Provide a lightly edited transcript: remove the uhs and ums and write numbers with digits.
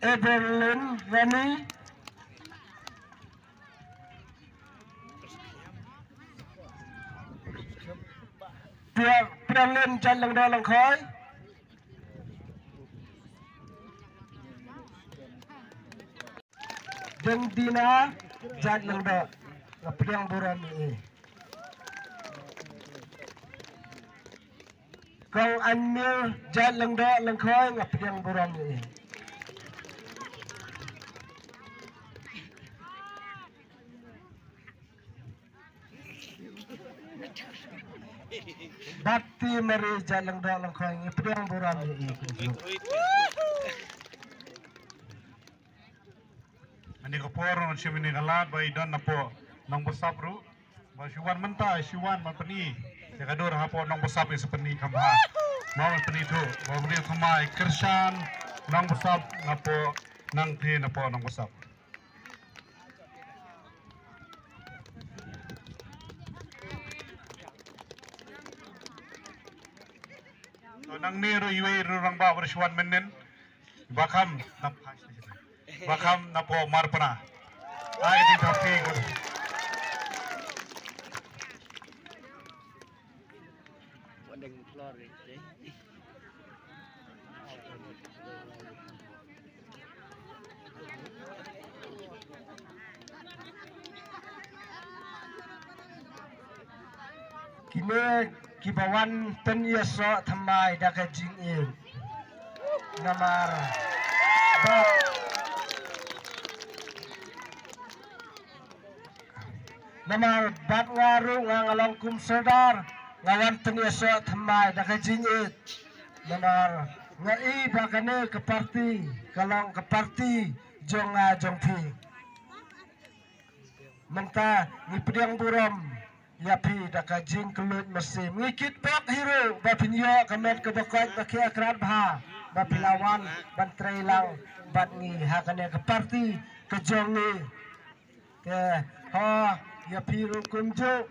Evelyn Rani Pralin Chan Lang Do Lang Khoi Deng Dina Chan Lang Do Ngapriang Buran ini Kong Anmil Chan Lang Do Lang Khoi Ngapriang Buran ini Bati Meri Jalang Dalang Khoi Ngapriang Buran ini Ani kaporo siya minikalat ba idan na po ng busapro ba siwan menta siwan mapani ya kador hapo ng busap sa pani kamha mau pani to ba bri kamay Krishan ng busap na po ng thi na po ng busap so nang niro iwe rurang ba siwan menen bakam na po marpana ay di tapi ko Wadeng flor ini. Kini kibawan penyeso thamai daka jing in namar ba namar bat ngaru ngalong kum sedar ngawan penyeso thamai daka jing in namar ngai bakane ke parti kalong ke parti jonga jongpi menta ni pedang buram Yapi daka jing kelut mesin ngikit bak hero bapinyo kamet ke bakot baki akrat bha bapilawan ban trailang ban ngi hakane ke parti ke jongi ke ha yapi ru kunjo